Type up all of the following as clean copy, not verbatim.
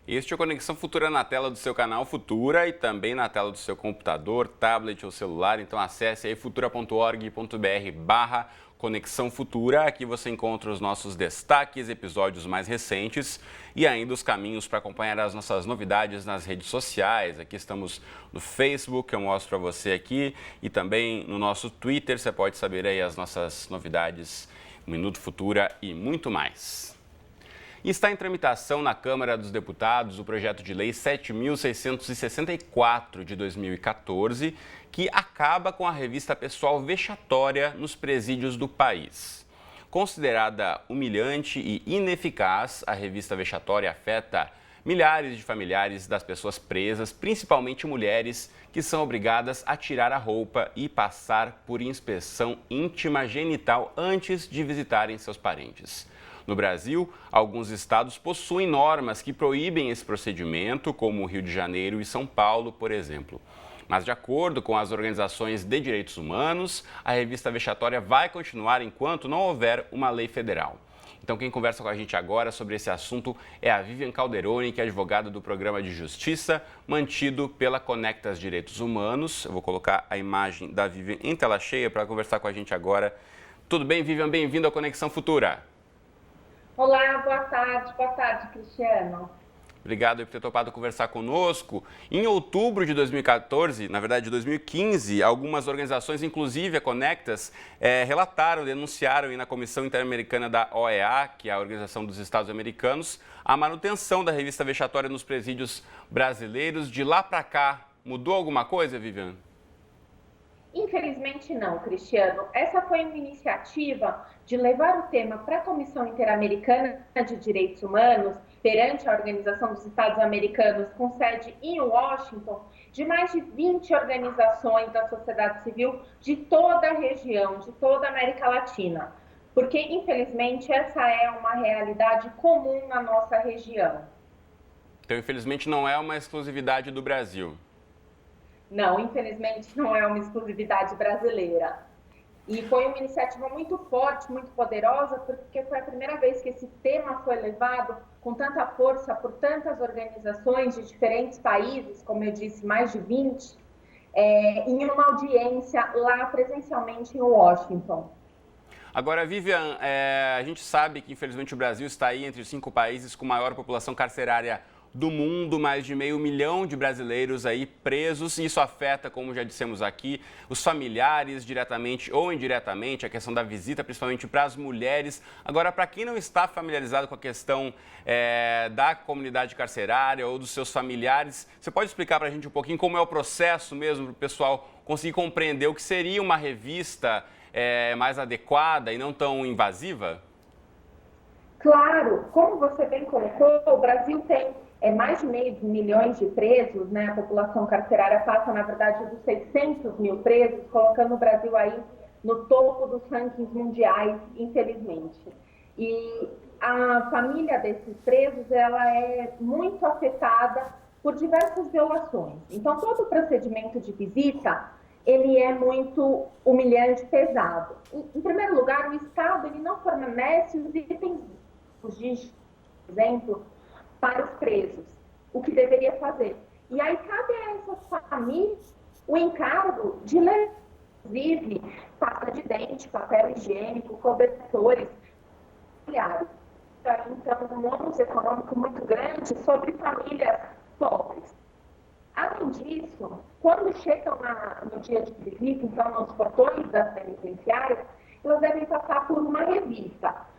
Este é o Conexão Futura na tela do seu canal Futura e também na tela do seu computador, tablet ou celular. Então acesse aí futura.org.br/Conexão Futura. Aqui você encontra os nossos destaques, episódios mais recentes e ainda os caminhos para acompanhar as nossas novidades nas redes sociais. Aqui estamos no Facebook, eu mostro para você aqui, e também no nosso Twitter. Você pode saber aí as nossas novidades, Minuto Futura e muito mais. Está em tramitação na Câmara dos Deputados o projeto de lei 7.664 de 2014, que acaba com a revista pessoal vexatória nos presídios do país. Considerada humilhante e ineficaz, a revista vexatória afeta milhares de familiares das pessoas presas, principalmente mulheres, que são obrigadas a tirar a roupa e passar por inspeção íntima genital antes de visitarem seus parentes. No Brasil, alguns estados possuem normas que proíbem esse procedimento, como o Rio de Janeiro e São Paulo, por exemplo. Mas, de acordo com as organizações de direitos humanos, a revista vexatória vai continuar enquanto não houver uma lei federal. Então, quem conversa com a gente agora sobre esse assunto é a Vivian Calderoni, que é advogada do Programa de Justiça, mantido pela Conectas Direitos Humanos. Eu vou colocar a imagem da Vivian em tela cheia para conversar com a gente agora. Tudo bem, Vivian? Bem-vindo ao Conexão Futura. Olá, boa tarde, Cristiano. Obrigado por ter topado conversar conosco. Em outubro de 2014, na verdade de 2015, algumas organizações, inclusive a Conectas, denunciaram na Comissão Interamericana da OEA, que é a Organização dos Estados Americanos, a manutenção da revista vexatória nos presídios brasileiros. De lá para cá, mudou alguma coisa, Vivian? Infelizmente não, Cristiano. Essa foi uma iniciativa de levar o tema para a Comissão Interamericana de Direitos Humanos, perante a Organização dos Estados Americanos, com sede em Washington, de mais de 20 organizações da sociedade civil de toda a região, de toda a América Latina. Porque, infelizmente, essa é uma realidade comum na nossa região. Então, infelizmente, não é uma exclusividade do Brasil. Não, infelizmente não é uma exclusividade brasileira. E foi uma iniciativa muito forte, muito poderosa, porque foi a primeira vez que esse tema foi levado com tanta força por tantas organizações de diferentes países, como eu disse, mais de 20, em uma audiência lá presencialmente em Washington. Agora, Vivian, a gente sabe que infelizmente o Brasil está aí entre os 5 países com maior população carcerária do mundo, mais de 500 mil de brasileiros aí presos, e isso afeta, como já dissemos aqui, os familiares diretamente ou indiretamente, a questão da visita, principalmente para as mulheres. Agora, para quem não está familiarizado com a questão da comunidade carcerária ou dos seus familiares, você pode explicar para a gente um pouquinho como é o processo mesmo, para o pessoal conseguir compreender o que seria uma revista mais adequada e não tão invasiva? Claro, como você bem colocou, o Brasil tem mais de 500 milhões de presos, né? A população carcerária passa, na verdade, dos 600 mil presos, colocando o Brasil aí no topo dos rankings mundiais, infelizmente. E a família desses presos, ela é muito afetada por diversas violações. Então, todo o procedimento de visita, ele é muito humilhante, pesado. Em primeiro lugar, o Estado, ele não fornece os itens de exemplo, para os presos, o que deveria fazer. E aí cabe a essas famílias o encargo de levar, inclusive, pasta de dente, papel higiênico, cobertores, familiares. Então, um ônus econômico muito grande sobre famílias pobres. Além disso, quando chegam no dia de visita, então, nos portões das penitenciárias, elas devem passar por uma revista.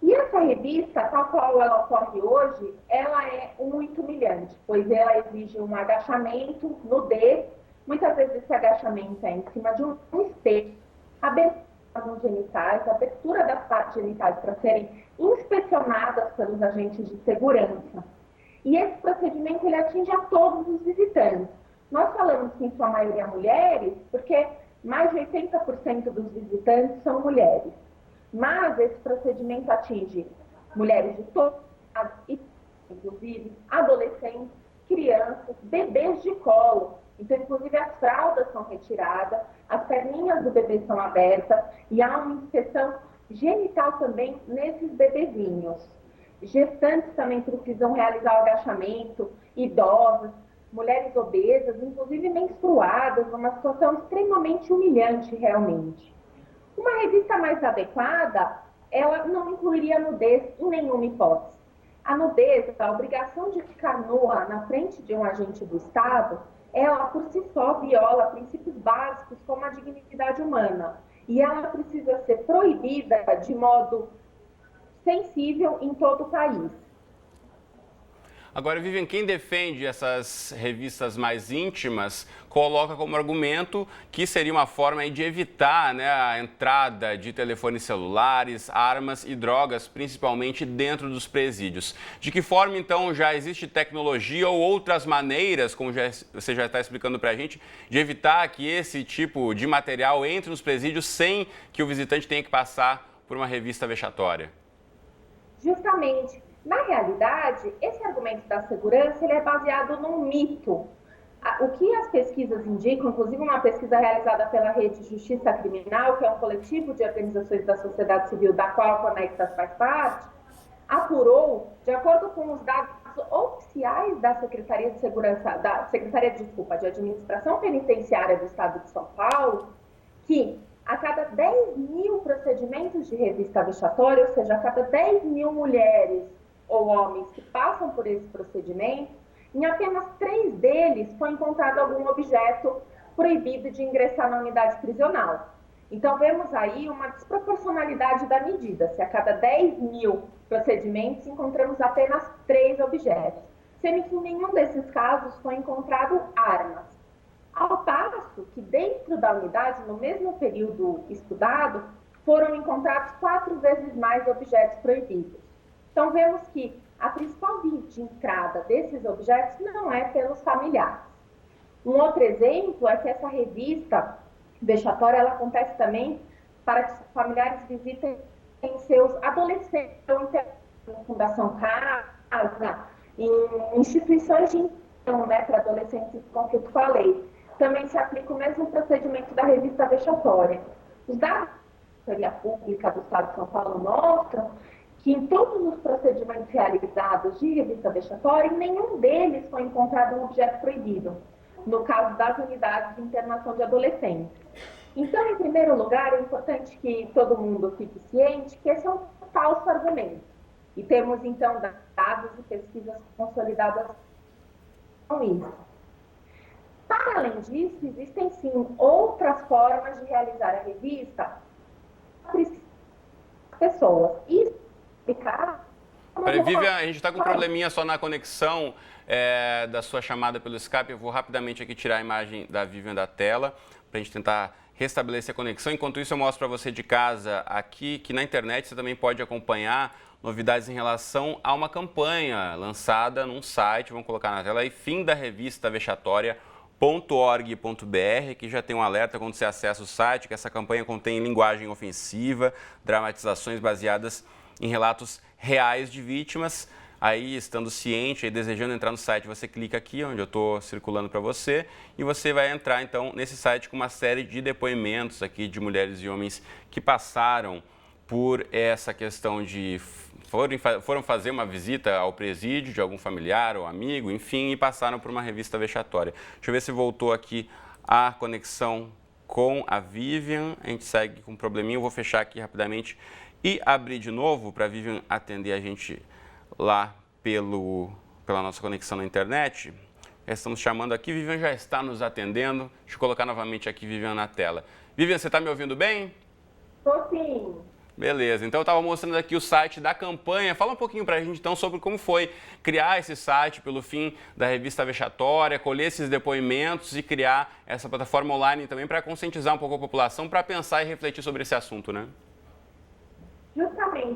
E essa revista, tal qual ela ocorre hoje, ela é muito humilhante, pois ela exige um agachamento, nudez, muitas vezes esse agachamento é em cima de um espelho, abertura dos genitais, abertura das partes genitais para serem inspecionadas pelos agentes de segurança. E esse procedimento ele atinge a todos os visitantes. Nós falamos que em sua maioria mulheres, porque mais de 80% dos visitantes são mulheres. Mas esse procedimento atinge mulheres de todas as idades, inclusive adolescentes, crianças, bebês de colo. Então, inclusive, as fraldas são retiradas, as perninhas do bebê são abertas e há uma inspeção genital também nesses bebezinhos. gestantes também precisam realizar o agachamento, idosas, mulheres obesas, inclusive menstruadas, numa situação extremamente humilhante realmente. Uma revista mais adequada, ela não incluiria a nudez em nenhuma hipótese. A nudez, a obrigação de ficar nua na frente de um agente do Estado, ela por si só viola princípios básicos como a dignidade humana. E ela precisa ser proibida de modo sensível em todo o país. Agora, Vivian, quem defende essas revistas mais íntimas coloca como argumento que seria uma forma de evitar, né, a entrada de telefones celulares, armas e drogas, principalmente dentro dos presídios. De que forma, então, já existe tecnologia ou outras maneiras, como você já está explicando para a gente, de evitar que esse tipo de material entre nos presídios sem que o visitante tenha que passar por uma revista vexatória? Justamente. Na realidade, esse argumento da segurança ele é baseado num mito. O que as pesquisas indicam, inclusive uma pesquisa realizada pela Rede Justiça Criminal, que é um coletivo de organizações da sociedade civil da qual a Conectas faz parte, apurou, de acordo com os dados oficiais da Secretaria de Segurança, de Administração Penitenciária do Estado de São Paulo, que a cada 10 mil procedimentos de revista vexatória, ou seja, a cada 10 mil mulheres ou homens que passam por esse procedimento, em apenas 3 deles foi encontrado algum objeto proibido de ingressar na unidade prisional. Então, vemos aí uma desproporcionalidade da medida. Se a cada 10 mil procedimentos encontramos apenas 3 objetos, sendo que em nenhum desses casos foi encontrado armas. Ao passo que dentro da unidade, no mesmo período estudado, foram encontrados 4 vezes mais objetos proibidos. Então, vemos que a principal via de entrada desses objetos não é pelos familiares. Um outro exemplo é que essa revista vexatória ela acontece também para que os familiares visitem seus adolescentes, em Fundação Casa, em instituições de ensino, né, para adolescentes em conflito com a lei. Também se aplica o mesmo procedimento da revista vexatória. Os dados da Secretaria Pública do Estado de São Paulo mostram que em todos os procedimentos realizados de revista vexatória, em nenhum deles foi encontrado um objeto proibido, no caso das unidades de internação de adolescentes. Então, em primeiro lugar, é importante que todo mundo fique ciente que esse é um falso argumento. E temos, então, dados e pesquisas consolidadas com isso. Para além disso, existem, sim, outras formas de realizar a revista para pessoas. Isso Peraí, Vivian, a gente está com um probleminha só na conexão da sua chamada pelo Skype. Eu vou rapidamente aqui tirar a imagem da Vivian da tela para a gente tentar restabelecer a conexão. Enquanto isso, eu mostro para você de casa aqui que na internet você também pode acompanhar novidades em relação a uma campanha lançada num site, vamos colocar na tela aí, fimdarrevistavexatoria.org.br, que já tem um alerta quando você acessa o site, que essa campanha contém linguagem ofensiva, dramatizações baseadas em relatos reais de vítimas. Aí, estando ciente e desejando entrar no site, você clica aqui, onde eu estou circulando para você, e você vai entrar, então, nesse site com uma série de depoimentos aqui de mulheres e homens que passaram por essa questão de... Foram fazer uma visita ao presídio de algum familiar ou amigo, enfim, e passaram por uma revista vexatória. Deixa eu ver se voltou aqui a conexão com a Vivian. A gente segue com um probleminha, eu vou fechar aqui rapidamente e abrir de novo para a Vivian atender a gente lá pela nossa conexão na internet. Estamos chamando aqui, Vivian já está nos atendendo. Deixa eu colocar novamente aqui Vivian na tela. Vivian, você está me ouvindo bem? Estou sim. Beleza, então eu estava mostrando aqui o site da campanha. Fala um pouquinho para a gente então sobre como foi criar esse site pelo fim da revista vexatória, colher esses depoimentos e criar essa plataforma online também para conscientizar um pouco a população, para pensar e refletir sobre esse assunto, né?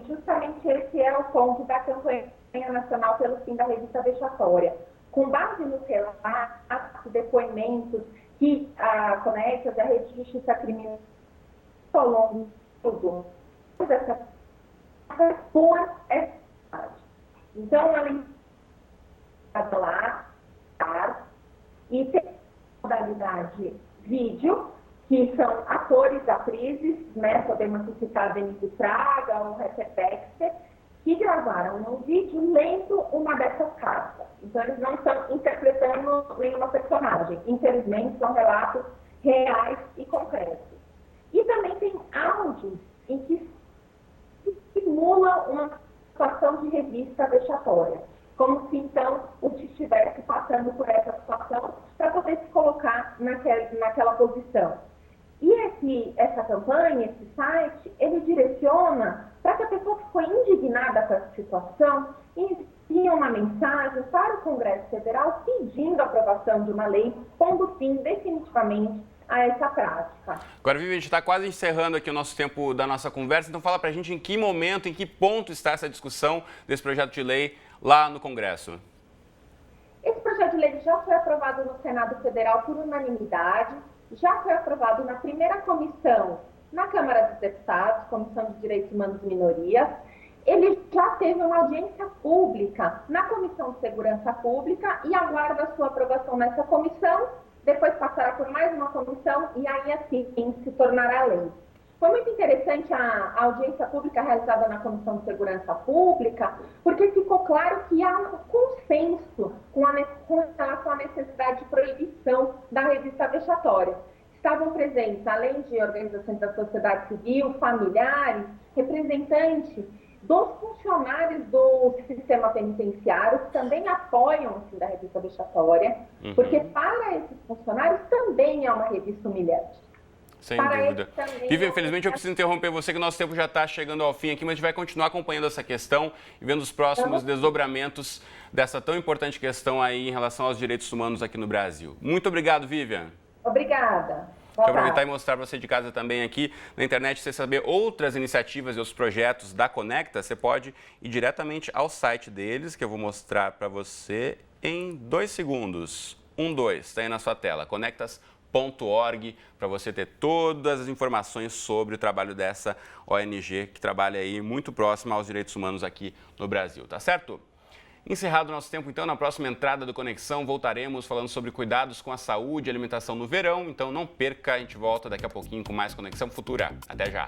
Justamente esse é o ponto da campanha nacional pelo fim da revista vexatória. Com base nos relatos, depoimentos que a Conectas e a Rede de Justiça Criminal ao longo do essa por essa cidade. Então, ela está lá e tem a modalidade vídeo, que são atores, atrizes, né? Podemos citar Denise Fraga ou Heather Baxter, que gravaram um vídeo lendo uma dessas cartas. Então, eles não estão interpretando nenhuma personagem. Infelizmente, são relatos reais e concretos. E também tem áudios em que simula uma situação de revista vexatória, como se então o que estivesse passando por essa situação para poder se colocar naquela posição. E essa campanha, esse site, ele direciona para que a pessoa que foi indignada com essa situação envie uma mensagem para o Congresso Federal pedindo a aprovação de uma lei, pondo fim definitivamente a essa prática. Agora, Vivi, a gente está quase encerrando aqui o nosso tempo da nossa conversa, então fala para a gente em que momento, em que ponto está essa discussão desse projeto de lei lá no Congresso. Esse projeto de lei já foi aprovado no Senado Federal por unanimidade, já foi aprovado na primeira comissão na Câmara dos Deputados, Comissão de Direitos Humanos e Minorias. Ele já teve uma audiência pública na Comissão de Segurança Pública e aguarda a sua aprovação nessa comissão, depois passará por mais uma comissão e aí assim se tornará lei. Foi muito interessante a audiência pública realizada na Comissão de Segurança Pública, porque ficou claro que há um consenso com relação à necessidade de proibição da revista vexatória. Estavam presentes, além de organizações da sociedade civil, familiares, representantes dos funcionários do sistema penitenciário, que também apoiam o fim da revista vexatória, porque para esses funcionários também é uma revista humilhante. Sem dúvida. Vivi, infelizmente eu preciso interromper você, que o nosso tempo já está chegando ao fim aqui, mas a gente vai continuar acompanhando essa questão e vendo os próximos desdobramentos dessa tão importante questão aí em relação aos direitos humanos aqui no Brasil. Muito obrigado, Vivian. Obrigada. Quero aproveitar e mostrar para você de casa também aqui na internet, se você saber outras iniciativas e os projetos da Conecta, você pode ir diretamente ao site deles, que eu vou mostrar para você em 2 segundos. 2, está aí na sua tela, conectas.org, para você ter todas as informações sobre o trabalho dessa ONG, que trabalha aí muito próxima aos direitos humanos aqui no Brasil, tá certo? Encerrado o nosso tempo, então, na próxima entrada do Conexão, voltaremos falando sobre cuidados com a saúde e alimentação no verão. Então, não perca, a gente volta daqui a pouquinho com mais Conexão Futura. Até já!